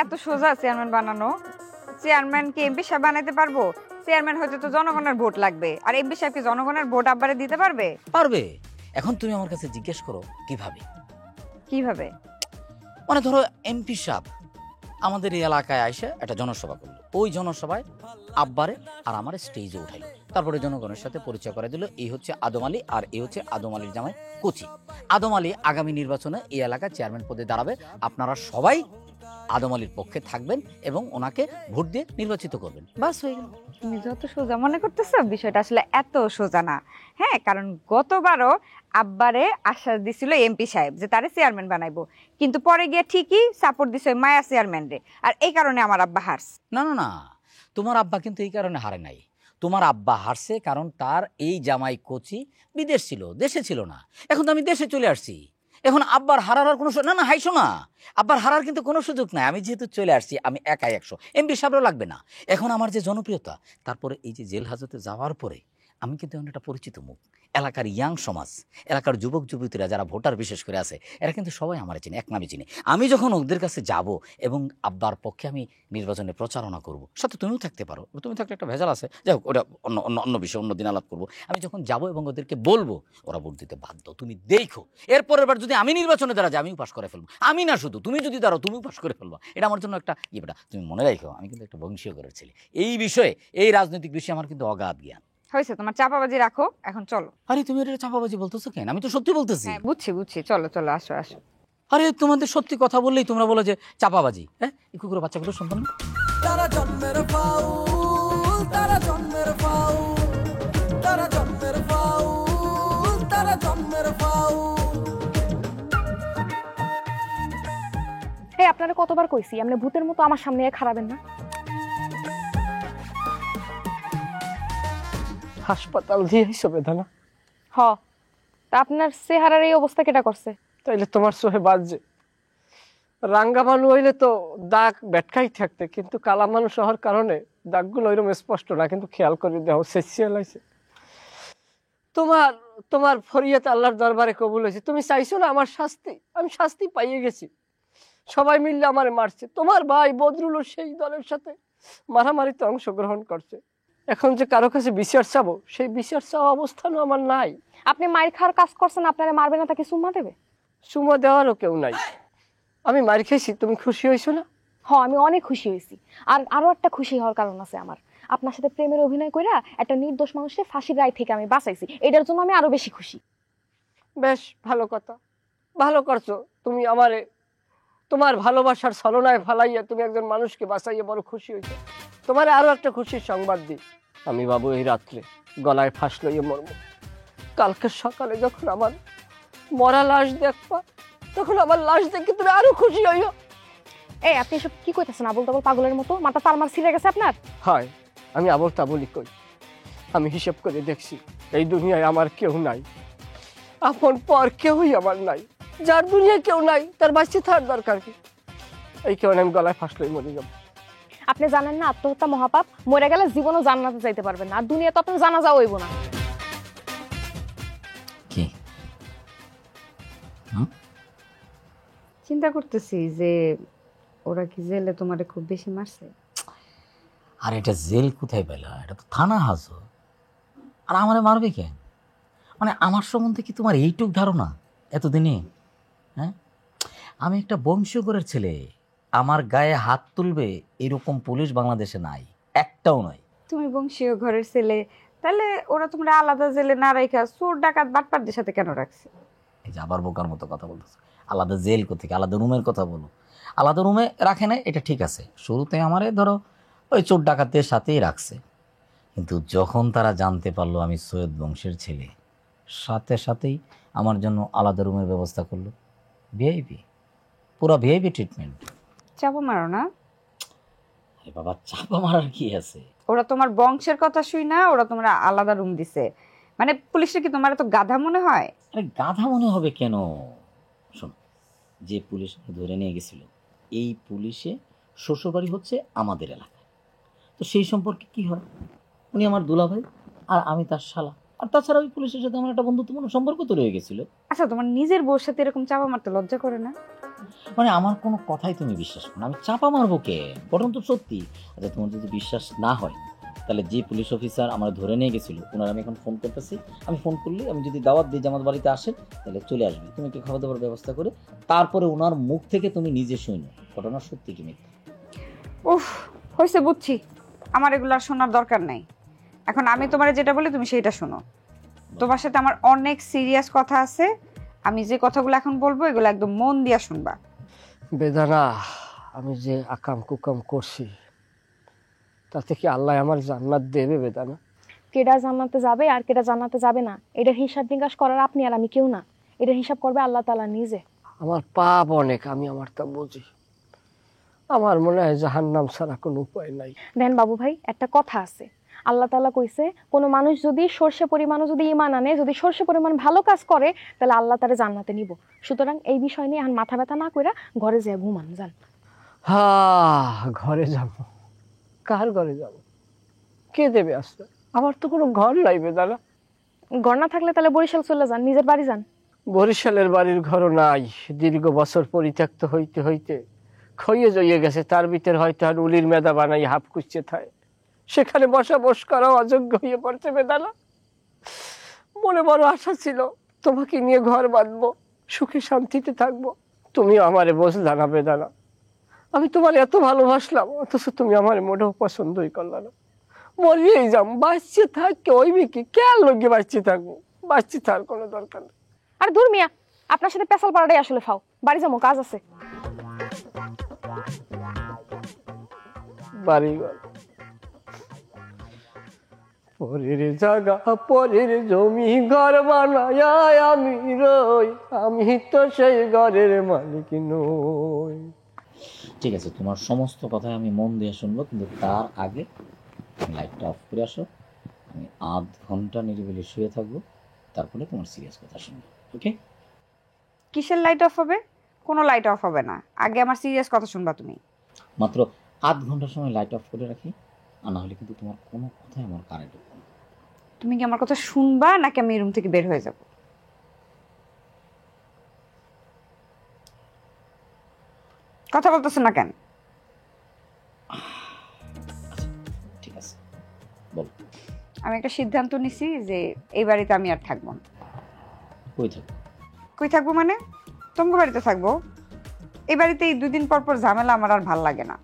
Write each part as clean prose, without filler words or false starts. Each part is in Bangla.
এত সোজা চেয়ারম্যান বানানো? চেয়ারম্যান কি এমপি সাহেব বানাইতে পারবো? চেয়ারম্যান হইতে তো জনগণের ভোট লাগবে, আর এমপি সাহেব কি জনগণের ভোট আব্বারে দিতে পারবে? পারবে। এখন তুমি আমার কাছে জিজ্ঞেস করো কিভাবে। কিভাবে? মানে ধরো এমপি সাহেব আমাদের এই এলাকায় আইসে একটা জনসভা করলো, ওই জনসভায় আব্বারে আর আমার স্টেজে উঠাইলো, তারপরে জনগণের সাথে পরিচয় করে দিল এই হচ্ছে আদম আলী আর এই হচ্ছে আদম আলীর জামাই কোচি। আদম আলী আগামী নির্বাচনে এই এলাকায় চেয়ারম্যান পদে দাঁড়াবে, আপনারা সবাই আদম আলীর পক্ষে থাকবেন এবং ওনাকে ভোট দিয়ে নির্বাচিত করবেন, বাস হয়ে গেল। তুমি যত সোজা মনে করতেছো বিষয়টা আসলে এত সোজা না। হ্যাঁ, কারণ গতবারও আব্বারে আশ্বাস দিছিল এমপি সাহেব যে তারে চেয়ারম্যান বানাইবো, কিন্তু পরে গিয়ে ঠিকই সাপোর্ট দিছে মায়া চেয়ারম্যান রে, আর এই কারণে আমার আব্বা হারছে। না না না, তোমার আব্বা কিন্তু এই কারণে হারে নাই। তোমার আব্বা হারছে কারণ তার এই জামাই কোচি বিদেশ ছিল, দেশে ছিল না। এখন তো আমি দেশে চলে আসছি, এখন আব্বার হারার কোনো না না হাইশো না, আব্বার হারার কিন্তু কোনো সুযোগ নাই। আমি যেহেতু চলে আসছি, আমি একাই 100, এমপি সাহেবও লাগবে না। এখন আমার যে জনপ্রিয়তা, তারপরে এই যে জেল হাজতে যাওয়ার পরে আমি কিন্তু এখন একটা পরিচিত মুখ। এলাকার ইয়াং সমাজ, এলাকার যুবক যুবতীরা যারা ভোটার বিশেষ করে আছে, এরা কিন্তু সবাই আমার চিনি, এক নামে চিনি। আমি যখন ওদের কাছে যাব এবং আব্বার পক্ষে আমি নির্বাচনে প্রচারণা করব, সাথে তুমিও থাকতে পারো, তুমি থাকলে একটা ভেজাল আছে, যাই হোক ওটা অন্য অন্য অন্য বিষয়, অন্য দিন আলাপ করবো। আমি যখন যাব এবং ওদেরকে বলবো, ওরা ভোট দিতে বাধ্য। তুমি দেখো এরপরের বার যদি আমি নির্বাচনে দাঁড়া যাই, আমিও পাশ করে ফেলবো। আমি না শুধু, তুমি যদি দাঁড়াও তুমিও পাশ করে ফেলবো। এটা আমার জন্য একটা বেটা, তুমি মনে রাখো আমি কিন্তু একটা বংশীয় ঘরের ছেলে। এই বিষয়ে, এই রাজনৈতিক বিষয়ে আমার কিন্তু অগাধ জ্ঞান। হয়েছে, তোমার চাপাবাজি রাখো, এখন চলো। আরে তুমি এটা চাপাবাজি বলতেছো কেন? আমি তো সত্যি বলতেছি। হ্যাঁ বুঝছি বুঝছি, চলো চলো, আসো আসো। আরে তোমাদের সত্যি কথা বললেই তোমরা বলো যে চাপাবাজি। হ্যাঁ, এই কুকুরের বাচ্চাগুলো শুনতাম না। তারা জন্মের ফাউল, তারা জন্মের ফাউল, তারা জন্মের ফাউল, তারা জন্মের ফাউল। এই আপনারা কতবার কইছি আপনি ভূতের মতো আমার সামনে খারাবেন না। হাসপাতাল দিয়ে হিসেবে বেদনা। হ, তা আপনার চেহারার এই অবস্থা কেটা করছে? তাইলে তোমার চোখে বাজছে। রাঙ্গা মানুষ হইলে তো দাগ বেটকাই থাকতে, কিন্তু কালা মানুষ হওয়ার কারণে দাগগুলো ওইরকম স্পষ্ট না, কিন্তু খেয়াল করে দেওয়া শেষিয়ে লাইছে। তোমার তোমার ফরিয়াত আল্লাহর দরবারে কবুল হয়েছে। তুমি চাইছো না আমার শাস্তি, আমি শাস্তি পাইয়ে গেছি। সবাই মিললে আমার মারছে। তোমার ভাই বদরুলও সেই দলের সাথে মারামারিতে অংশগ্রহণ করছে। এখন যে কারো কাছে বিচার চাবো, সেই বিচার চাওয়া অবস্থানও আমার নাই। আপনি মার খাওয়ার কাজ করছেন, আপনারা মারবে না তাকে চুম্মা দেবে? চুমা দেওয়ারও কেউ নাই। আমি মার খেয়েছি, তুমি খুশি হয়েছো না? হ, আমি অনেক খুশি হয়েছি। আর আরো একটা খুশি হওয়ার কারণ আছে আমার। আপনার সাথে প্রেমের অভিনয় কইরা একটা নির্দোষ মানুষকে ফাঁসির রায় থেকে আমি বাঁচাইছি, এটার জন্য আমি আরো বেশি খুশি। বেশ ভালো কথা, ভালো করছো। তুমি আমারে তোমার ভালোবাসার ছলনায় ফালাইয়া তুমি একজন মানুষকে বাঁচাইয়া বড় খুশি হয়েছে। তোমার আরো একটা খুশির সংবাদ দিই। আমি বাবু এই রাত্রে গলায় ফাঁস লইয়া মরব। কালকে সকালে যখন আমার মরা লাশ দেখবা, তখন আমার লাশ দেখে তুমি আরো খুশি হইও। এই আপনি এসব কি কইতেছেন আবল তাবল পাগলের মতো? মাথা তালমার ছিঁড়ে গেছে আপনার? হয়, আমি আবল তাবলই কই। আমি হিসেব করে দেখছি, এই দুনিয়ায় আমার কেউ নাই, আপন পর কেউই আমার নাই। যার দুনিয়ায় কেউ নাই তার বাঁচতে থাকার দরকার কি? এই কারণে আমি গলায় ফাঁস লই মরে যাব। আপনি জানেন না আত্মহত্যা মহাপাপ? মরে গেলে জীবনও জান্নাতে যাইতে পারবেন না, আর দুনিয়া তো আপনার জানাজা হইব না। কি চিন্তা করতেছি যে ওরা কি জেলে তোমারে খুব বেশি মারছে? আর এটা জেল কোথায় পেলা? এটা তো থানা হাজত। আর আমারে মারবে কেন? মানে আমার সম্বন্ধে কি তোমার এইটুক ধারণা এতদিনে? হ্যাঁ, আমি একটা বংশীয়গরের ছেলে, আমার গায়ে হাত তুলবে এরকম পুলিশ বাংলাদেশে নাই, একটাও নয়। তুমি বংশীয় ঘরের ছেলে, তাহলে ওরা তোমরা আলাদা জেলে না রাখা চোর ডাকাত বাটপারদের সাথে কেন রাখছে? এই যে আবার বোকার মতো কথা বলতেছে। আলাদা জেল কোথেকে? আলাদা রুমের কথা বলো। আলাদা রুমে রাখে না, এটা ঠিক আছে। শুরুতে আমারে ধরো ওই চোর ডাকাতের সাথেই রাখছে, কিন্তু যখন তারা জানতে পারলো আমি সৈয়দ বংশের ছেলে, সাথে সাথেই আমার জন্য আলাদা রুমের ব্যবস্থা করলো। ভিআইপি, পুরো ভিআইপি ট্রিটমেন্ট। চাপা মারো না। আরে বাবা, চাপা মারার কি আছে? ওরা তোমার বংশের কথা শুই না, ওরা তোমরা আলাদা রুম দিছে। মানে পুলিশটা কি তোমার তো গাধা মনে হয়? আরে গাধা মনে হবে কেন? শোন, যে পুলিশ ধরে নিয়ে গেছিল, এই পুলিশে শ্বশুরবাড়ি হচ্ছে আমাদের এলাকায়। তো সেই সম্পর্কে কি হয়, উনি আমার দুলাভাই আর আমি তার শালা। আর তাছাড়া ওই পুলিশের সাথে আমার একটা বন্ধুত্বপূর্ণ সম্পর্ক তো রয়ে গেছিল। আচ্ছা, তোমার নিজের বউর সাথে এরকম চাপা মারতে লজ্জা করে না? মানে আমার কোনো কথাই তুমি বিশ্বাস করো না, আমি চাপা মারবো কে? ঘটনা তো সত্যি। আচ্ছা তোমার যদি বিশ্বাস না হয় তাহলে যে পুলিশ অফিসার আমার ধরে নিয়ে গেছিল ওনার আমি এখন ফোন করতেছি, আমি ফোন করলে আমি যদি দাওয়াত দিই যে আমার বাড়িতে আসেন তাহলে চলে আসবে, তুমি একটু খাওয়া দাওয়ার ব্যবস্থা করে তারপরে ওনার মুখ থেকে তুমি নিজে শুনো ঘটনা সত্যি কি মিথ্যা। উফ, হয়েছে বুঝছি, আমার এগুলো আর শোনার দরকার নাই। এখন আমি তোমার যেটা বলি তুমি সেইটা শোনো। তোমার সাথে আমার অনেক সিরিয়াস কথা আছে, আমি যে কথাগুলো এখন বলবো এগুলো একদম মন দিয়া শুনবা। বেদানা, আমি যে আকাম কুকাম করছি তাতে কি আল্লাহ আমার জান্নাত দেবে বেদানা? কেডা জান্নাতে যাবে আর কেডা জান্নাতে যাবে না এটার হিসাব নিকাশ করার আপনি আর আমি কেউ না, এটার হিসাব করবে আল্লাহ তাআলা নিজে। আমার পাপ অনেক, আমি আমার তা বুঝি। আমার মনে হয় জাহান্নাম ছাড়া কোনো উপায় নাই। দেন বাবু ভাই, একটা কথা আছে, আল্লাহ তাআলা কইছে কোনো মানুষ যদি সর্ষে পরিমাণও যদি ঈমান আনে, যদি সর্ষে পরিমাণ ভালো কাজ করে তাহলে আল্লাহ তারে জান্নাতে নিব। সুতরাং এই বিষয় নিয়ে এখন মাথা ব্যথা না কইরা ঘরে যেয়ে ঘুমান যান। হা, ঘরে যাব? কার ঘরে যাব? কে দেবে আসতে? আমার তো কোনো ঘর নাই বেদানা। ঘর না থাকলে তাহলে বরিশাল চলে যান, নিজের বাড়ি যান। বরিশালের বাড়ির ঘরও নাই, দীর্ঘ বছর পরিত্যক্ত হইতে হইতে ক্ষয়ে জইয়ে গেছে, তার ভিতর হয়তো আর উলির মেদা বানাই হাফ কুচছে থায়, সেখানে বসা বস করা অযোগ্য হয়ে পড়ছে বেদানা। মনে বড় আশা ছিল তোমাকে নিয়ে ঘর বাঁধবো, সুখে শান্তিতে থাকবো, তুমিও আমারে বুঝলা না বেদানা। আমি তোমার এত ভালোবাসলাম অথচ তুমি আমার মোটেও পছন্দই করলা না। মরিয়েই যাম, বাঁচতে থাকতে ওইবি কি, কেন লোকে বাঁচতে থাকবো? বাঁচতে থাকার কোনো দরকার নেই। আর দূর মিয়া, আপনার সাথে পেশাল পাড়াটাই আসলে ফাও। বাড়ি যাবো, কাজ আছে। বাড়িঘর পরের জায়গা পরের জমি ঘর বানায় আমি রই, আমি তো সেই ঘরের মালিক নই। ঠিক আছে, তোমার সমস্ত কথাই আমি মন দিয়ে শুনবো, কিন্তু তার আগে লাইটটা অফ করে আসো, আমি আধ ঘন্টা নিরিবিলি শুয়ে থাকবো, তারপরে তোমার সিরিয়াস কথা শুনবো। ওকে? কিসের লাইট অফ হবে? কোনো লাইট অফ হবে না, আগে আমার সিরিয়াস কথা শুনবা তুমি। মাত্র আধ ঘন্টার সময় লাইট অফ করে রাখি, আর না হলে কিন্তু তোমার কোনো কথাই আমার কানে ঢুকবে না। তুমি কি আমার কথা শুনবা নাকি আমি রুম থেকে বের হয়ে যাব? কথা বলতেছো না কেন? ঠিক আছে, বল। আমি একটা সিদ্ধান্ত নিছি যে এই বাড়িতে আমি আর থাকবো না। কই থাকো? কই থাকবো মানে? তোমার বাড়িতে থাকবো। এই বাড়িতে এই 2 দিন পর পর ঝামেলা আমার আর ভাল লাগে না।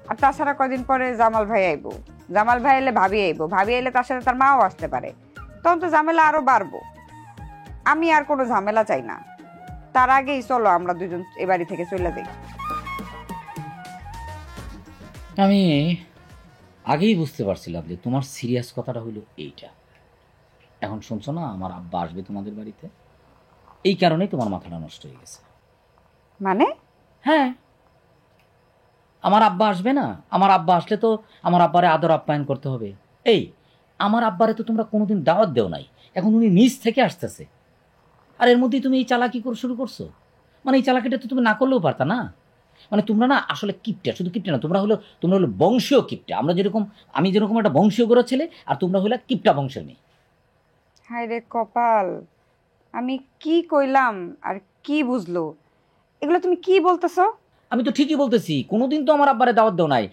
আর তাছাড়া কদিন পরে জামাল ভাই আইবো, জামাল ভাই এলে ভাবি আইবো, ভাবি এলে তার সাথে তার মাও আসতে পারে, তখন তো ঝামেলা আরো বাড়বো। আমি আর কোনো ঝামেলা চাই না, তার আগেই চলো আমরা দুজন এই বাড়ি থেকে চলে যাই। আমি আগেই বুঝতে পারছিলাম যে তোমার সিরিয়াস কথাটা হলো এইটা। এখন শুনছো না আমার আব্বা আসবে তোমাদের বাড়িতে, এই কারণেই তোমার মাথাটা নষ্ট হয়ে গেছে। মানে? হ্যাঁ, আমার আব্বা আসবে না, আমার আব্বা আসলে তো আমার আব্বারে আদর আপ্যায়ন করতে হবে। এই আমার আব্বারে তো তোমরা কোনোদিন দাওয়াত দেও নাই, এখন উনি নিজ থেকে আসতেছে, আর এর মধ্যেই তুমি এই চালাকি শুরু করছো। মানে এই চালাকিটা তো তুমি না করলেও পারতা না। মানে তোমরা না আসলে কিপটা, শুধু কিপটা না, তোমরা হলো বংশীয় কিপটা। আমি যেরকম একটা বংশীয় গোড়া ছেলে, আর তোমরা হইলা কিপটা বংশের মেয়ে। হায় রে কপাল, আমি কি কইলাম আর কি বুঝলো? এগুলো তুমি কি বলতেছো? আমি তো ঠিকই বলতেছি, কোনোদিন তো আমার আব্বারে দাওয়াত দেও নাই।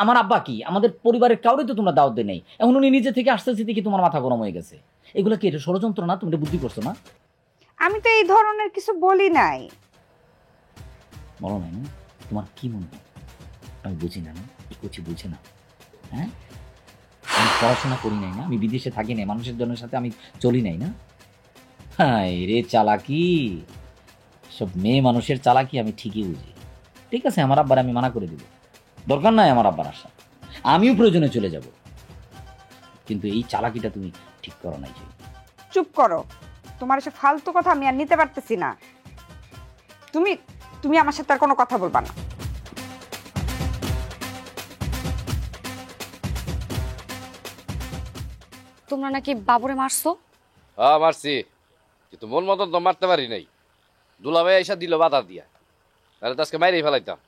আমার আব্বা কি আমাদের পরিবারের কাউরে তো তোমরা দাওয়াত দেয় নাই, এখন উনি নিজে থেকে আসতেছে দেখি তোমার মাথা গরম হয়ে গেছে। এগুলো কি এটা ষড়যন্ত্র না? তুমি বুদ্ধি করছো না? আমি তো এই ধরনের কিছু বলি নাই। বলো নাই না? তোমার কি মনে হয় আমি বুঝি না? এই কচি বুঝে না? হ্যাঁ, আমি পড়াশোনা করি নাই না, আমি বিদেশে থাকি নাই, মানুষের জনের সাথে আমি চলি নাই না? হ্যাঁ রে, চালাকি, সব মেয়ে মানুষের চালাকি আমি ঠিকই বুঝি। ঠিক আছে, আমার আব্বার আমি মানা করে দিব, দরকার নাই আমার আব্বার আসা, আমিও প্রয়োজনে চলে যাব, কিন্তু এই চালাকিটা তুমি ঠিক করো নাই। চুপ করো, তোমার এসব ফালতু কথা আমি আর নিতে পারতেছি না। তুমি তুমি আমার সাথে আর কোনো কথা বলবা না। তোমরা নাকি বাবুরে মারছো? হ্যাঁ মারছি, কিন্তু মন মতন তো মারতে পারি নাই। দুলাভাই এসা দিল বাধা দিয়া, তাহলে তো আজকে মাইরেই ফেলাইতাম।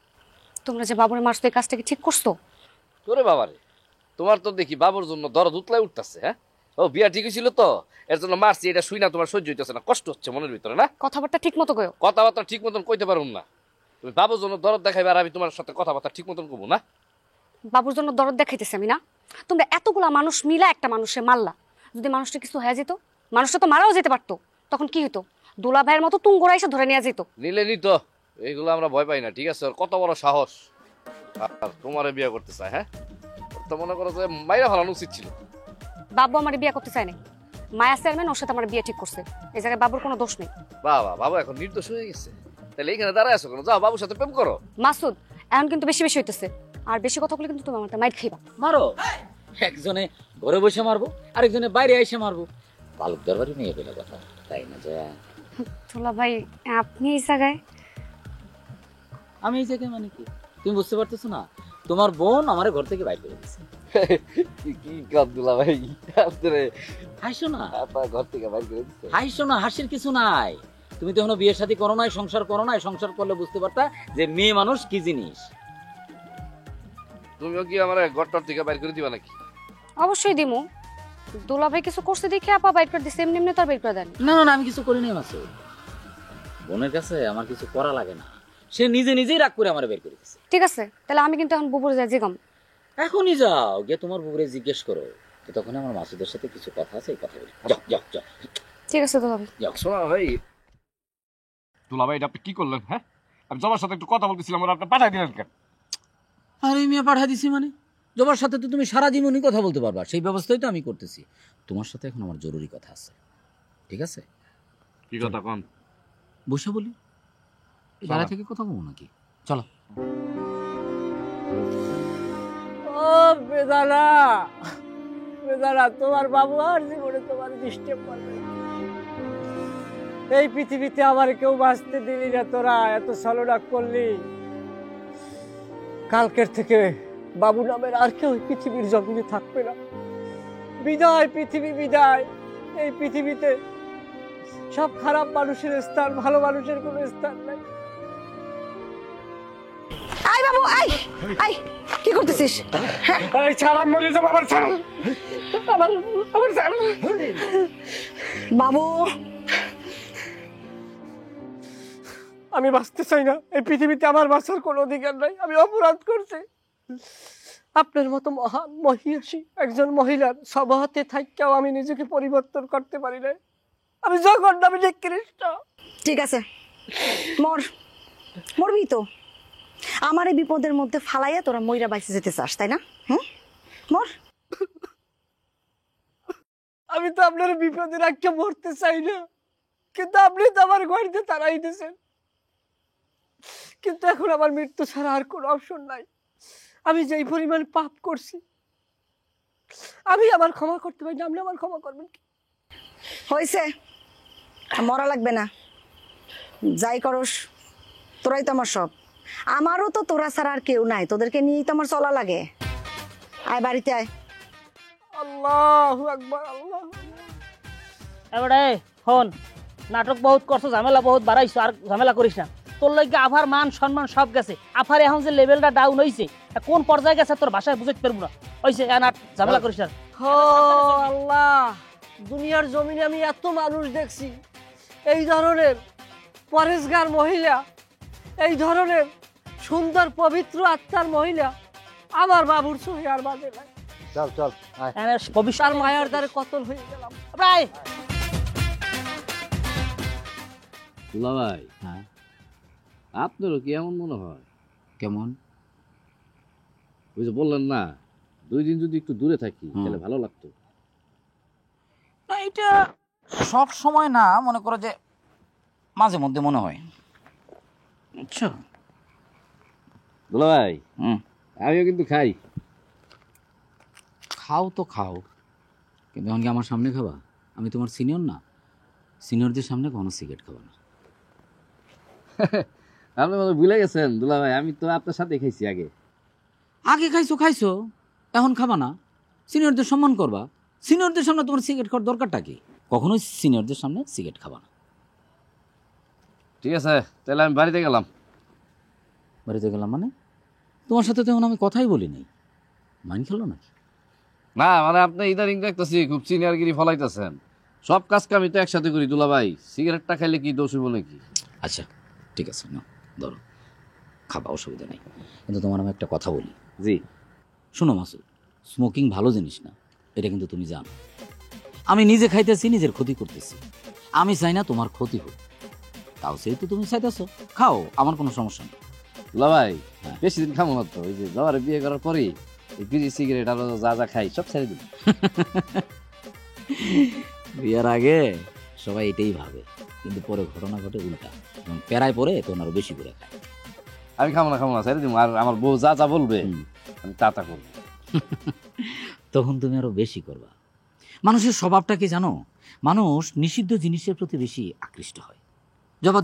তোমরা যে বাবুরে মারছো এই কাজটা কি ঠিক করছো? তোরে বাবারে, তোমার তো দেখি বাবুর জন্য দরদ উতলাই উঠতেছে। হ্যাঁ, ও বিয়া ঠিকই ছিল তো, এর জন্য মারছি, এটা শুই না তোমার সহ্য হইতেছে না, কষ্ট হচ্ছে মনের ভিতরে না? কথাবার্তা ঠিক মতো কয়ো। কথাবার্তা ঠিক মতন কইতে পারুন না। তুমি বাবুর জন্য দরদ দেখাইবে আর আমি তোমার সাথে কথাবার্তা ঠিক মতন করবো না? বাবুর জন্য দরদ দেখাইতেছি আমি না? তোমরা এতগুলা মানুষ মিলা একটা মানুষে মারলা, যদি মানুষটা কিছু হয়ে যেত, মানুষটা তো মারাও যেতে পারতো, তখন কি হতো? দুলা ভাইয়ের মতো তুঙ্গরা এসে ধরে নিয়ে যেত। নিলে নিত, এইগুলো আমরা ভয় পাই না, ঠিক আছে? ওর কত বড় সাহস, আর তোমারে বিয়ে করতে চায়। হ্যাঁ, তো মনে করো যে মাইরা ফেলানো উচিত ছিল। বাবু আমার বিয়ে করতে চায় না, মায়া চেয়ারম্যান ওর সাথে আমার বিয়ে ঠিক করছে, এই জায়গায় বাবুর কোনো দোষ নেই। বাবা, বাবু এখন নির্দোষ হয়ে গেছে, তাহলে এইখানে দাঁড়ায় আছো কেন? যাও বাবুর সাথে প্রেম করো। মাসুদ, এখন কিন্তু বেশি বেশি হইতেছে, আর বেশি কথা বলে কিন্তু তুমি আমার মাইর খাইবা। মারো, একজনে ঘরে বসে মারবো, আরেকজনে বাইরে এসে মারবো। বালক দরবারে নিয়ে গেলে কথা, তাই না? যে দুলা ভাই, আপনি এই জায়গায়? আমি এই জায়গায় মানে কি তুমি বুঝতে পারতেছো না? তোমার বোন আমার ঘর থেকে বাইরে করে দিচ্ছে। কি কাবদুল্লাহ ভাই, আপনারে হাসো না, আপনার ঘর থেকে বাইর করে দিচ্ছে? হাসো না, হাসির কিছু নাই। তুমি তো এখনো বিয়ে শাদী করো নাই, সংসার করো নাই। সংসার করলে বুঝতে পারতা যে মেয়ে মানুষ কি জিনিস। তুমিও কি আমার ঘরটার থেকে বাইর করে দিবা নাকি? অবশ্যই দিমু, দুলা ভাই কিছু করছে দেখে আপা বাইর করে দিছে, এমনি এমনি তো আর বাইর করে দেন। না না না, আমি কিছু করি নাই মাসুদ। বোনের কাছে আমার কিছু করা লাগে না, সে নিজে নিজেই রাগ করে আমার বের করে দিচ্ছে। ঠিক আছে, তাহলে আমি কিন্তু এখন বুবুর যাই জিগাম। এখনই যাও, গিয়ে তোমার বুবুরে জিজ্ঞেস করো। তো তখন আমার মাসুদের সাথে কিছু কথা আছে, এই কথা বলি। যাও যাও যাও ঠিক আছে দুলা ভাই। যাও। শোনা ভাই, দুলা ভাই, এটা আপনি কি করলেন? হ্যাঁ, আমি জবার সাথে একটু কথা বলতেছিলাম, আপনি পাঠাই দিলেন কেন? আরে মেয়ে পাঠা দিছি মানে? জবার সাথে তো তুমি সারা জীবনই কথা বলতে পারবা, সেই ব্যবস্থাই তো আমি করতেছি। তোমার সাথে এখন আমার জরুরি কথা আছে, ঠিক আছে? কি কথা কোন? বসে বলি, বেলা থেকে কথা বলবো নাকি? চলো। ও বেদানা, বেদানা, তোমার বাবু আর জীবনে তোমার ডিস্টার্ব করবে না। এই পৃথিবীতে আমার কেউ বাঁচতে দিলি না, তোরা এত ছলনা করলি। কালকের থেকে বাবু নামের আর কেউ পৃথিবীর জমিনে থাকবে না। বিদায় পৃথিবী, বিদায়। এই পৃথিবীতে সব খারাপ মানুষের স্থান, ভালো মানুষের কোনো স্থান নাই। আই বাবু, আই আই, কি করতেছিস? এই ছাড়া, মরে যাবো, আমার ছাড়া, আমার ছাড়া। বাবু, আমি বাঁচতে চাই না, এই পৃথিবীতে আমার বাঁচার কোনো অধিকার নাই। আমি অপরাধ করছি। আপনার মতো মহান মহিষী একজন মহিলার স্বভাবতে থাকতেও আমি নিজেকে পরিবর্তন করতে পারি না। আমি জঘন্য, আমি নিকৃষ্ট। ঠিক আছে, মর, মরবি তো। আমার এই বিপদের মধ্যে ফালাইয়া তোরা মইরা বাইসে যেতে চাস, তাই না? হুম, মর। আমি তো আপনার বিপদে রাখতে মরতে চাই না, কিন্তু আপনি তো আমার ঘরে তাড়াই দিয়েছেন। কিন্তু এখন আমার মৃত্যু ছাড়া আর কোনো অপশন নাই। আমি যেই পরিমাণ পাপ করছি, আমি আমার ক্ষমা করতে পারি না, আপনি আমার ক্ষমা করবেন কি? হয়েছে, মরা লাগবে না। যাই করস, তোরাই তো আমার সব। আমারও তো তোরা ছাড়া আর কেউ নাই, তোদেরকে নিয়েই তো আমার চলা লাগে। আয় বাড়িতে আয়। আল্লাহু আকবার, আল্লাহ। এবারে ফোন, নাটক বহুত করছো, ঝামেলা বহুত বাড়াইছো, আর ঝামেলা করিস না। তোর লইগে আফার মান সম্মান সব গেছে। আফার এখন যে লেভেলটা ডাউন হইছে, কোন পর্যায়ে গেছে তোর ভাষায় বুঝতে পারবো না। হইছে, ঝামেলা করিস না। ও আল্লাহ, দুনিয়ার জমিনে আমি এত মানুষ দেখছি, এই ধরনের পরেশগার মহিলা, এই ধরনের সুন্দর পবিত্র আত্মার মহিলা আমার বাবুর চোখে আর বাজে নাই। চল চল, ভবিষ্যৎ মায়ার দ্বারে কতল হয়ে গেলাম। প্রায় দুলা ভাই, হ্যাঁ, আপনারও কি এমন মনে হয়? কেমন? ওই যে বললেন না, 2 দিন যদি একটু দূরে থাকি তাহলে ভালো লাগতো। না, এটা সব সময় না, মনে করো যে মাঝে মধ্যে মনে হয়। আচ্ছা, দুলা ভাই, হুম, আমিও কিন্তু খাই। খাও তো খাও, কিন্তু এখন কি আমার সামনে খাবা? আমি তোমার সিনিয়র না, সিনিয়রদের সামনে কখনো সিগারেট খাবো না। আপনি মনে ভুলে গেছেন দুলা ভাই, আমি তো আপনার সাথে খাইছি আগে। আগে খাইছো খাইছো, এখন খাবা না? সিনিয়রদের সম্মান করবা। সিনিয়রদের সামনে তোমার সিগারেট খাওয়ার দরকারটা কি? কখনোই সিনিয়রদের সামনে সিগারেট খাবা না। ঠিক আছে, তাহলে আমি বাড়িতে গেলাম। বাড়িতে গেলাম মানে? তোমার সাথে তো এখন আমি কথাই বলি নাই, মাইন খেলো নাকি? না মানে আপনি ইদারিং দেখতেছি খুব সিনিয়রগিরি ফলাইতেছেন। সব কাজ আমি তো একসাথে করি দুলা ভাই, সিগারেটটা খাইলে কি দোষ হইব নাকি? আচ্ছা ঠিক আছে, না ধরো। খাবা, অসুবিধা নেই। কিন্তু তোমার আমি একটা কথা বলি। জি। শোনো মাসুদ, স্মোকিং ভালো জিনিস না, এটা কিন্তু তুমি জানো। আমি নিজে খাইতেছি, নিজের ক্ষতি করতেছি। আমি চাই না তোমার ক্ষতি হোক, তাও সেহেতু তুমি চাইতেছো, খাও, আমার কোনো সমস্যা নেই। দুলা ভাই হ্যাঁ। বেশি দিন খাবো না তো, ওই যে জবারে বিয়ে করার পরে বিড়ি সিগারেট আরো যা যা খাই সব ছেড়ে দিন। বিয়ার আগে সবাই এটাই ভাবে, কিন্তু পরে ঘটনা ঘটে উল্টা, এবং প্যারায় পরে তখন আরো বেশি করে খায়। আমি খাবো না ছেড়ে দিব। আর আমার বউ যা যা বলবে হুম। আমি তা তা করবো। তখন তুমি আরো বেশি করবা। মানুষের স্বভাবটা কি জানো? মানুষ নিষিদ্ধ জিনিসের প্রতি বেশি আকৃষ্ট হয়।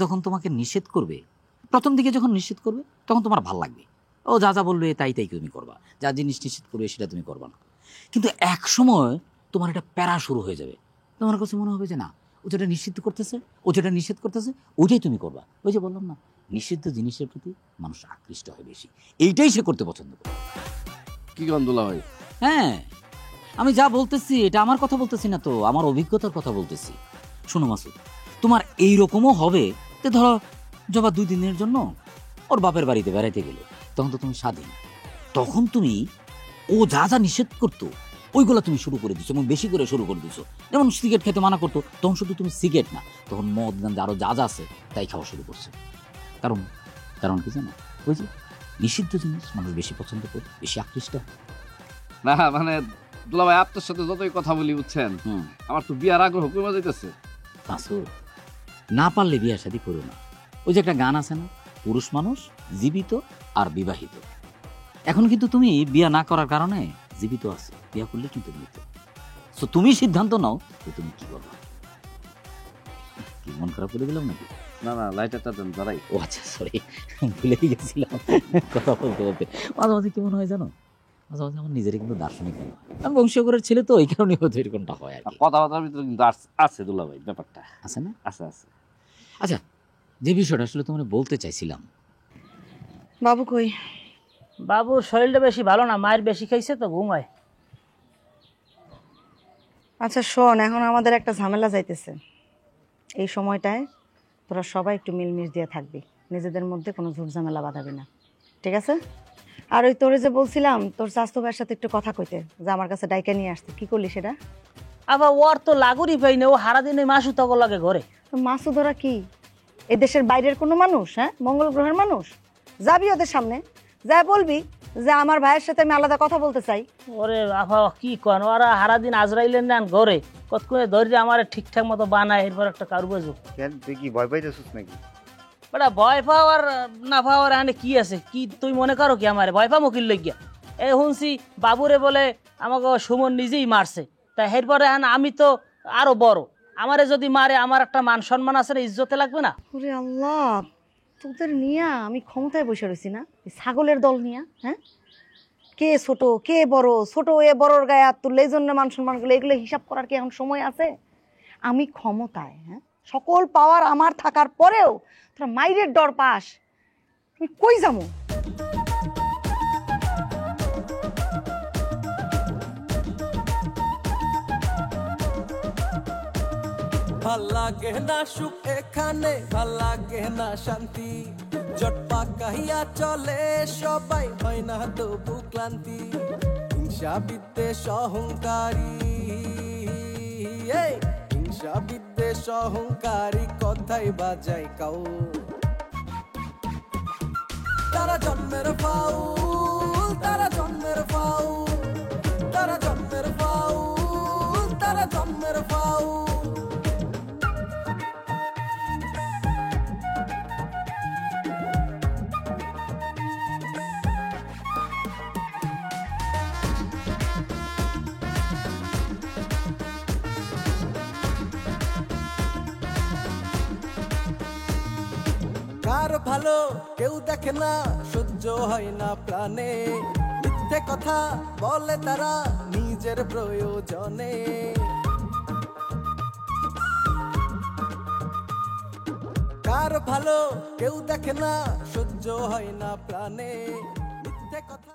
যখন তোমাকে নিষেধ করবে, প্রথম দিকে যখন নিষেধ করবে তখন তোমার ভাল লাগবে, ও যা যা বলবে তাই তাই তুমি করবা, যা জিনিস নিষেধ করবে সেটা তুমি করবা না। কিন্তু এক সময় তোমার এটা প্যারা শুরু হয়ে যাবে, তোমার কাছে মনে হবে যে না, ও যেটা নিষিদ্ধ করতেছে, ও যেটা নিষেধ করতেছে ওইটাই তুমি করবা। ওই যে বললাম না, নিষিদ্ধ জিনিসের প্রতি মানুষ আকৃষ্ট হয় বেশি, এইটাই সে করতে পছন্দ করে। কি কন দুলা ভাই? হ্যাঁ, আমি যা বলতেছি এটা আমার কথা বলতেছি না তো, আমার অভিজ্ঞতার কথা বলতেছি। শোনো মাসুদ, তোমার এইরকমও হবে যে ধরো জবা 2 দিনের জন্য ওর বাপের বাড়িতে বেড়াইতে গেল, তখন তো তুমি স্বাধীন। তখন তুমি ও যা যা নিষেধ করতো ওইগুলো তুমি শুরু করে দিচ্ছ, এবং বেশি করে শুরু করে দিচ্ছ। যেমন সিগারেট খেতে মানা করতো, তখন শুধু তুমি সিগারেট না, তখন মদ গান আরো যা যা আছে তাই খাওয়া শুরু করছো। কারণ কারণ কি জানো? ওই যে নিষিদ্ধ জিনিস মানুষ বেশি পছন্দ করে, বেশি আকৃষ্ট হয়। না মানে দুলা ভাই আপনার সাথে যতই কথা বলি বুঝছেন, আমার তো বিয়ার আগ্রহ কমে যাইতেছে। মাসুদ, না পারলে বিয়ে শাদী করো না। ওই যে একটা গান আছে না, পুরুষ মানুষ জীবিত আর বিবাহিত। এখন কিন্তু তুমি বিয়ে না করার কারণে জীবিত আছে, বিয়ে করলে কিন্তু মৃত। তো তুমি সিদ্ধান্ত নাও যে তুমি কি করবে। কি মন খারাপ করে দিলাম নাকি? না লাইটারটা দেন দাঁড়াই। ও আচ্ছা, সরি, ভুলে গেছিলাম কথা বলতে বলতে। মাঝে মাঝে কেমন হয় জানো, মাঝে মাঝে আমার নিজেরই কিন্তু দার্শনিক মনে হয়। আমি বংশীয়করের ছেলে তো, এই কারণে হয়তো এরকমটা হয় আর কি। কথাবার্তার ভিতরে কিন্তু আছে দুলা ভাই, ব্যাপারটা আছে না? আছে। আচ্ছা, যে বিষয়টা আসলে তোমার বলতে চাইছিলাম। বাবু কই? বাবুর শরীরটা বেশি ভালো না, মায়ের বেশি খাইছে তো ঘুমায়। আচ্ছা শোন, এখন আমাদের একটা ঝামেলা যাইতেছে। এই সময়টায় তোরা সবাই একটু মিলমিশ দিয়ে থাকবি, নিজেদের মধ্যে কোনো ঝুট ঝামেলা বাঁধাবি না, ঠিক আছে? আর ওই তোরে যে বলছিলাম তোর স্বাস্থ্য ভাইয়ের সাথে একটু কথা কইতে, যে আমার কাছে ডাইকা নিয়ে আসতে, কি করলি সেটা? আবার ওর তো লাগুরই পাই না, ও সারাদিন ওই মাসু তক লাগে ঘরে। তো মাসুদ ওরা কি এই দেশের বাইরের কোনো মানুষ? হ্যাঁ, মঙ্গল গ্রহের মানুষ? যাবি ওদের সামনে, যা বলবি যে আমার ভাইয়ের সাথে আমি আলাদা কথা বলতে চাই। ওরে আফা কি কন, ওরা সারাদিন আজরাইলেন নেন ঘরে, কতক্ষণে ধরে আমার ঠিকঠাক মতো বানায়, এরপর একটা কারু বাজু। তুই কি ভয় পাইতেছিস নাকি? বেটা ভয় পাওয়ার না পাওয়ার এখানে কি আছে? কি তুই মনে করো কি আমার ভয় পাবো কিল লাগিয়া? এই শুনছি বাবুরে বলে আমাকে সুমন নিজেই মারছে, তা এরপরে আমি তো আরো বড়, আমারে যদি মারে আমার একটা মান সম্মান আছে না, ইজ্জতে লাগবে না? ওরে আল্লাহ, তোদের নিয়া আমি ক্ষমতায় বসে রয়েছি না, এই ছাগলের দল নিয়া। হ্যাঁ, কে ছোট কে বড়, ছোট এ বড়র গায়ে হাত তুললে এই জন্য মান সম্মানগুলো, এগুলো হিসাব করার কি এখন সময় আছে? আমি ক্ষমতায়, হ্যাঁ, সকল পাওয়ার আমার থাকার পরেও তোরা মাইরের ডর পাস, তুমি কই যাবো? ভাল লাগে না সুখ এখানে, ভাল লাগে না শান্তি, জট পাকাইয়া চলে সবাই, হয় না তবু ক্লান্তি। হিংসা বিদ্বেষ অহংকারী, হিংসা বিদ্বেষ অহংকারী কথাই বাজাই কাউ। তারা জন্মের ফাউল, তারা জন্মের ফাউল, তারা জন্মের ফাউল, তারা জন্মের ফাউল। কার ভালো কেউ দেখে না, সহ্য হয় না প্রাণে, মিথ্যে কথা বলে তারা নিজের প্রয়োজনে। কার ভালো কেউ দেখে না, সহ্য হয় না প্রাণে, মিথ্যে কথা।